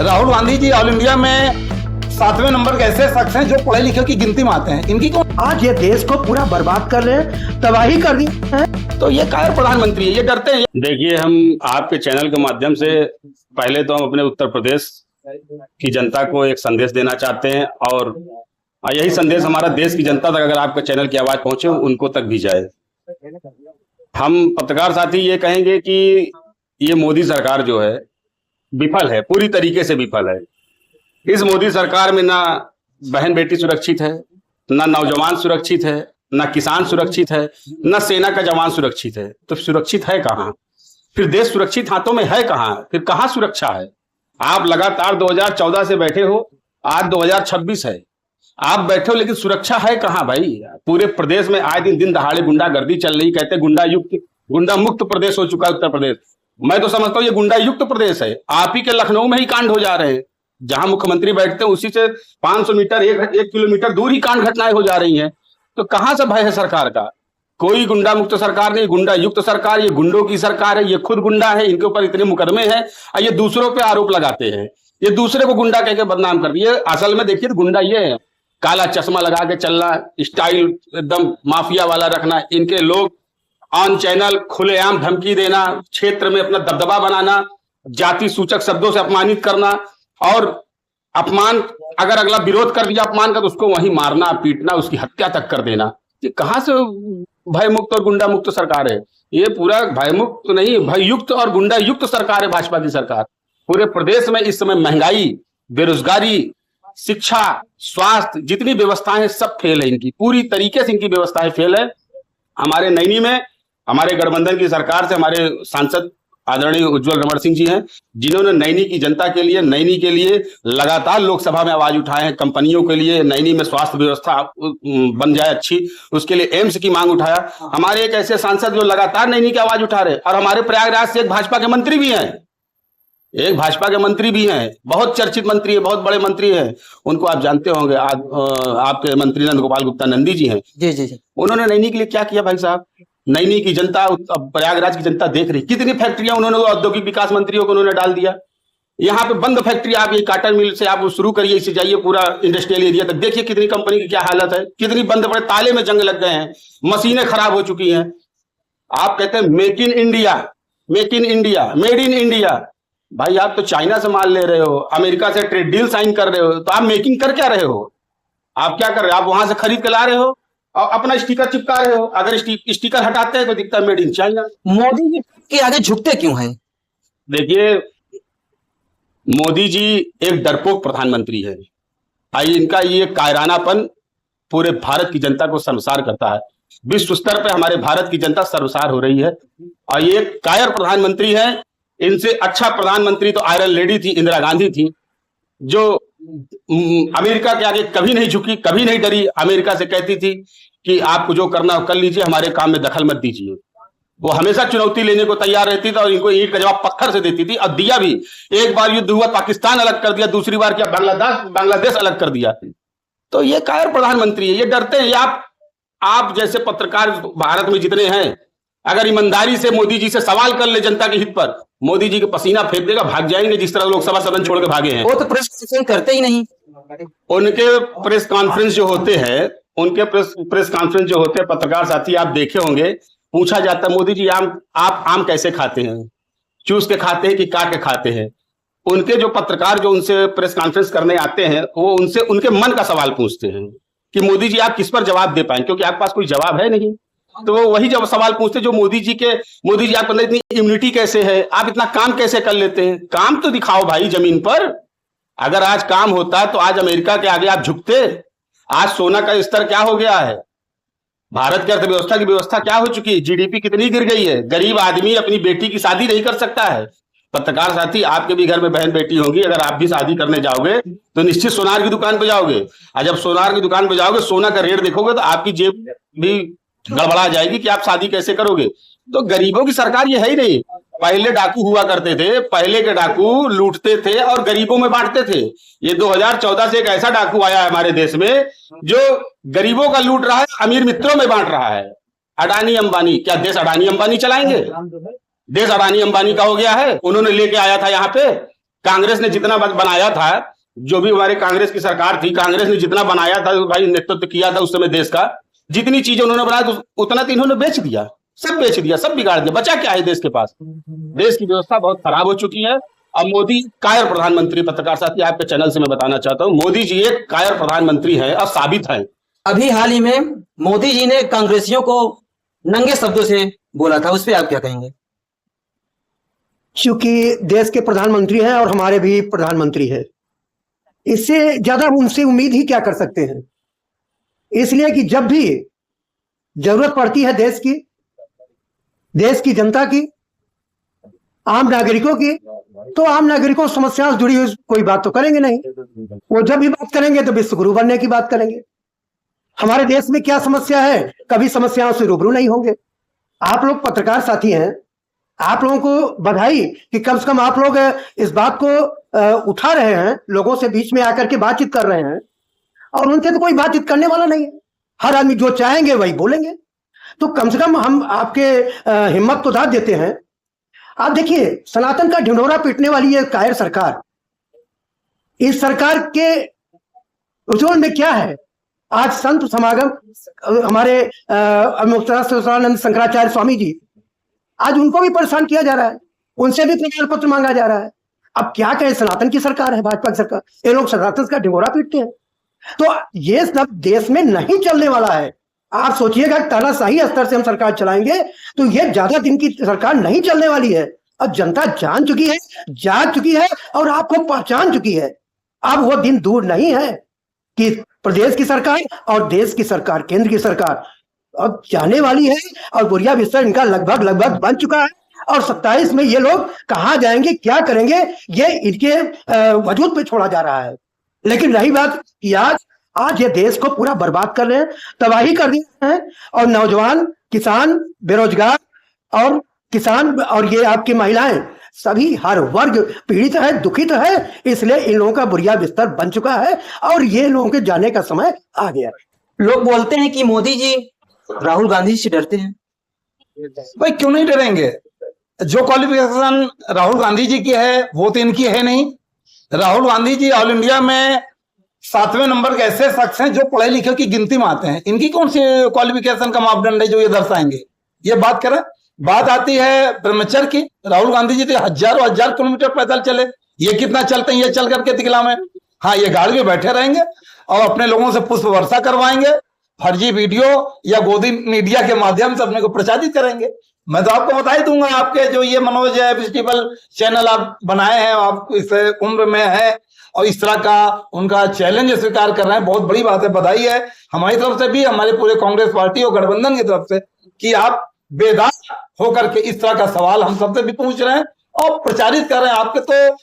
Rahul Gandhi ji all India में 7वें number के ऐसे शख्स हैं जो पढ़े लिखे की गिनती में आते हैं। इनकी कौन आज ये देश को पूरा बर्बाद कर रहे हैं, तबाही कर दी है। तो ये कायर प्रधानमंत्री है, ये डरते हैं। देखिए, हम आपके चैनल के माध्यम से पहले तो हम अपने उत्तर प्रदेश की जनता को एक संदेश देना चाहते हैं और यही संदेश हमारा देश की जनता तक, अगर आपके चैनल की आवाज पहुंचे, उनको तक भी जाए। हम पत्रकार साथी ये कहेंगे कि ये मोदी सरकार जो है विफल है, पूरी तरीके से विफल है। इस मोदी सरकार में ना बहन बेटी सुरक्षित है, ना नौजवान सुरक्षित है, ना किसान सुरक्षित है, ना सेना का जवान सुरक्षित है। तो सुरक्षित है कहाँ? फिर देश सुरक्षित हाथों में है कहाँ? फिर कहाँ सुरक्षा है? आप लगातार 2014 से बैठे हो, आज 2026 है, आप बैठे हो, लेकिन सुरक्षा है कहाँ भाई? पूरे प्रदेश में आए दिन दहाड़े गुंडागर्दी चल रही, कहते गुंडा मुक्त प्रदेश हो चुका है उत्तर प्रदेश। मैं तो समझता हूँ ये गुंडा युक्त प्रदेश है। आप ही के लखनऊ में ही कांड हो जा रहे हैं, जहां मुख्यमंत्री बैठते हैं उसी से 500 मीटर 1 किलोमीटर दूर ही कांड घटनाएं हो जा रही हैं। तो कहां से भय है सरकार का? कोई गुंडा मुक्त सरकार नहीं, गुंडा युक्त सरकार, ये गुंडों की सरकार है। ये खुद गुंडा है, इनके ऊपर इतने मुकदमे हैं और ये दूसरों पे आरोप लगाते हैं। ये दूसरे को गुंडा कहकर बदनाम कर दिए। असल में देखिए, गुंडा ये है, काला चश्मा लगा के चलना, स्टाइल एकदम माफिया वाला रखना, इनके लोग ऑन चैनल खुलेआम धमकी देना, क्षेत्र में अपना दबदबा बनाना, जाति सूचक शब्दों से अपमानित करना, और अपमान अगर अगला विरोध कर दिया अपमान का तो उसको वहीं मारना पीटना, उसकी हत्या तक कर देना। ये कहां से भय मुक्त और गुंडा मुक्त सरकार है? ये पूरा भय मुक्त नहीं, भय युक्त और गुंडा युक्त सरकार है भाजपा की सरकार। पूरे प्रदेश में इस समय महंगाई, बेरोजगारी, शिक्षा, स्वास्थ्य, जितनी व्यवस्थाएं हैं सब फेल है इनकी, पूरी तरीके से इनकी व्यवस्थाएं फेल है। हमारे नैनी में हमारे गठबंधन की सरकार से हमारे सांसद आदरणीय उज्जवल रमण सिंह जी हैं, जिन्होंने नैनी की जनता के लिए, नैनी के लिए लगातार लोकसभा में आवाज उठाए हैं। कंपनियों के लिए नैनी में स्वास्थ्य व्यवस्था बन जाए अच्छी, उसके लिए एम्स की मांग उठाया। हमारे एक ऐसे सांसद जो लगातार नैनी की आवाज उठा रहे, और हमारे प्रयागराज से एक भाजपा के मंत्री भी हैं, एक भाजपा के मंत्री भी हैं, बहुत चर्चित मंत्री है, बहुत बड़े मंत्री हैं। उनको आप जानते होंगे, आपके मंत्री नंद गोपाल गुप्ता नंदी जी हैं। जी। उन्होंने नैनी के लिए क्या किया भाई साहब? नैनी की जनता, प्रयागराज की जनता देख रही, कितनी फैक्ट्रियां उन्होंने औद्योगिक विकास मंत्रियों को उन्होंने डाल दिया। यहाँ पे बंद फैक्ट्री, आप ये काटन मिल से आप शुरू करिए, इससे जाइए पूरा इंडस्ट्रियल एरिया तक, देखिए कितनी कंपनी की क्या हालत है, कितनी बंद पड़े, ताले में जंग लग गए हैं, मशीनें खराब हो चुकी हैं। आप कहते हैं make in India, make in India, made in India. भाई आप तो चाइना से माल ले रहे हो, अमेरिका से ट्रेड डील साइन कर रहे हो, तो आप मेकिंग कर क्या रहे हो? आप क्या कर रहे हो? आप वहां से खरीद के ला रहे हो और अपना स्टिकर चिपका रहे हो। अगर स्टिकर हटाते हैं तो दिखता है made in China. Modi ji के आगे झुकते क्यों हैं? देखिए, मोदी जी एक डरपोक प्रधानमंत्री है। इनका ये कायरानापन पूरे भारत की जनता को शर्मसार करता है। विश्व स्तर पे हमारे भारत की जनता शर्मसार हो रही है और ये कायर प्रधानमंत्री है। इनसे अच्छा प्रधानमंत्री तो आयरन लेडी थी, इंदिरा गांधी थी, जो अमेरिका के आगे कभी नहीं झुकी, कभी नहीं डरी। अमेरिका से कहती थी कि आपको जो करना हो कर लीजिए, हमारे काम में दखल मत दीजिए। वो हमेशा चुनौती लेने को तैयार रहती थी और इनको ईंट का जवाब पत्थर से देती थी, और दिया भी। एक बार युद्ध हुआ, पाकिस्तान अलग कर दिया, दूसरी बार क्या बांग्लादेश अलग कर दिया। तो ये कायर प्रधानमंत्री है, ये डरते हैं। आप जैसे पत्रकार भारत में जितने हैं, अगर ईमानदारी से मोदी जी से सवाल कर ले जनता के हित पर, मोदी जी के पसीना फेंक देगा, भाग जाएंगे, जिस तरह लोकसभा सदन छोड़ के भागे हैं। वो तो प्रेस कॉन्फ्रेंस करते ही नहीं। उनके प्रेस कॉन्फ्रेंस जो होते हैं, उनके प्रेस कॉन्फ्रेंस जो होते हैं, पत्रकार साथी आप देखे होंगे, पूछा जाता है मोदी जी आप आम कैसे खाते हैं, चूस के खाते हैं कि काट के खाते हैं। उनके जो पत्रकार जो उनसे प्रेस कॉन्फ्रेंस करने आते हैं, वो उनसे उनके मन का सवाल पूछते हैं कि मोदी जी आप किस पर जवाब दे पाए, क्योंकि आपके पास कोई जवाब है नहीं। तो वो वही जब सवाल पूछते जो मोदी जी आपके अंदर इतनी इम्यूनिटी कैसे है, आप इतना काम कैसे कर लेते हैं? काम तो दिखाओ भाई जमीन पर। अगर आज काम होता तो आज अमेरिका के आगे आप झुकते। आज सोना का स्तर क्या हो गया है, भारत की अर्थव्यवस्था की व्यवस्था क्या हो चुकी है, जीडीपी कितनी गिर गई है, गरीब आदमी अपनी बेटी की शादी नहीं कर सकता है। पत्रकार साथी, आपके भी घर में बहन बेटी होगी, अगर आप भी शादी करने जाओगे तो निश्चित सोनार की दुकान पे जाओगे, और जब सोनार की दुकान पे जाओगे, सोना का रेट देखोगे तो आपकी जेब भी गड़बड़ा जाएगी कि आप शादी कैसे करोगे। तो गरीबों की सरकार ये है ही नहीं। पहले डाकू हुआ करते थे, पहले के डाकू लूटते थे और गरीबों में बांटते थे। ये 2014 से एक ऐसा डाकू आया है हमारे देश में जो गरीबों का लूट रहा है, अमीर मित्रों में बांट रहा है। अडानी अंबानी, क्या देश अडानी अंबानी चलाएंगे? देश अडानी अंबानी का हो गया है। उन्होंने लेके आया था यहाँ पे कांग्रेस ने जितना बनाया था, जो भी हमारे कांग्रेस की सरकार थी, कांग्रेस ने जितना बनाया था भाई, नेतृत्व किया था उस समय देश का, जितनी चीजें उन्होंने बनाया तो उतना तो इन्होंने बेच दिया, सब बेच दिया, सब बिगाड़ दिया। बचा क्या है देश के पास? देश की व्यवस्था बहुत खराब हो चुकी है। अब मोदी कायर प्रधानमंत्री, पत्रकार साथी आपके चैनल से मैं बताना चाहता हूं, मोदी जी एक कायर प्रधानमंत्री है और साबित है। अभी हाल ही में मोदी जी ने कांग्रेसियों को नंगे शब्दों से बोला था, उस पर आप क्या कहेंगे? क्योंकि देश के प्रधानमंत्री हैं और हमारे भी प्रधानमंत्री हैं, इससे ज्यादा हम उनसे उम्मीद ही क्या कर सकते हैं। इसलिए कि जब भी जरूरत पड़ती है देश की जनता की, आम नागरिकों की, तो आम नागरिकों की समस्याओं से जुड़ी हुई कोई बात तो करेंगे नहीं। वो जब भी बात करेंगे तो विश्वगुरु बनने की बात करेंगे। हमारे देश में क्या समस्या है, कभी समस्याओं से रूबरू नहीं होंगे। आप लोग पत्रकार साथी हैं, आप लोगों को बधाई कि कम से कम आप लोग इस बात को उठा रहे हैं, लोगों से बीच में आकर के बातचीत कर रहे हैं, और उनसे तो कोई बातचीत करने वाला नहीं है। हर आदमी जो चाहेंगे वही बोलेंगे। तो कम से कम हम आपके हिम्मत को दाद देते हैं। आप देखिए, सनातन का ढिंढोरा पीटने वाली ये कायर सरकार, इस सरकार के उज्ज्वल में क्या है? आज संत समागम हमारे मुक्तानंद शंकराचार्य स्वामी जी, आज उनको भी परेशान किया जा रहा है, उनसे भी प्रमाण पत्र मांगा जा रहा है। अब क्या कहें, सनातन की सरकार है, भाजपा की सरकार, ये लोग सनातन का ढिंढोरा पीटते हैं। तो ये सब देश में नहीं चलने वाला है। आप सोचिएगा तानाशाही स्तर से हम सरकार चलाएंगे तो ये ज्यादा दिन की सरकार नहीं चलने वाली है। और जनता जान चुकी है, जाग चुकी है और आपको पहचान चुकी है। अब वो दिन दूर नहीं है कि प्रदेश की सरकार और देश की सरकार, केंद्र की सरकार अब जाने वाली है, और बुरिया बिस्तर इनका लगभग बन चुका है। और 27 में ये लोग कहां जाएंगे, क्या करेंगे, ये इनके वजूद पे छोड़ा जा रहा है। लेकिन रही बात कि आज ये देश को पूरा बर्बाद कर रहे हैं, तबाही कर दिए हैं, और नौजवान, किसान, बेरोजगार और किसान और ये आपकी महिलाएं, सभी हर वर्ग पीड़ित है, दुखित है। इसलिए इन लोगों का बुरिया बिस्तर बन चुका है और ये लोगों के जाने का समय आ गया। लोग बोलते हैं कि मोदी जी राहुल गांधी जी से डरते हैं। भाई क्यों नहीं डरेंगे? जो क्वालिफिकेशन राहुल गांधी जी की है वो तो इनकी है नहीं। राहुल गांधी जी ऑल इंडिया में 7वें नंबर के ऐसे शख्स हैं जो पढ़े लिखे की गिनती में आते हैं। इनकी कौन सी क्वालिफिकेशन का मापदंड है जो ये दर्शाएंगे? ये बात करें। बात आती है ब्रह्मचर्य की, राहुल गांधी जी तो हजारों किलोमीटर पैदल चले। ये कितना चलते हैं ये चल करके दिखला में? हाँ, ये गाड़ी में बैठे रहेंगे और अपने लोगों से पुष्प वर्षा करवाएंगे, फर्जी वीडियो या गोदी मीडिया के माध्यम से अपने को प्रचारित करेंगे। मैं तो आपको बता ही दूंगा, आपके जो ये मनोज फेस्टिवल चैनल आप बनाए हैं, आप इस उम्र में है और इस तरह का उनका चैलेंज स्वीकार कर रहे हैं, बहुत बड़ी बात है। बधाई है हमारी तरफ से भी, हमारे पूरे कांग्रेस पार्टी और गठबंधन की तरफ से कि आप बेदाग होकर के इस तरह का सवाल हम सबसे भी पूछ रहे हैं और प्रचारित कर रहे हैं। आपके तो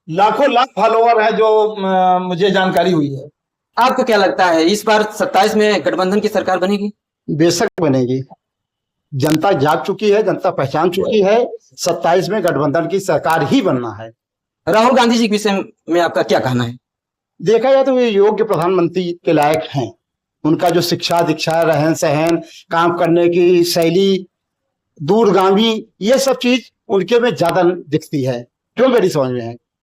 लाखों लाख फॉलोअर हैं जो मुझे जानकारी हुई है। आपको क्या लगता है इस बार 27 में गठबंधन की सरकार बनेगी? बेशक बनेगी। जनता जाग चुकी है, जनता पहचान चुकी है, 27 में गठबंधन की सरकार ही बनना है। राहुल गांधी जी के विषय में आपका क्या कहना है? देखा जाए तो ये योग्य प्रधानमंत्री के लायक हैं। उनका जो शिक्षा दीक्षा, रहन सहन, काम करने की शैली, दूरगामी, ये सब चीज उनके में ज्यादा दिखती है, जो मेरी समझ में है।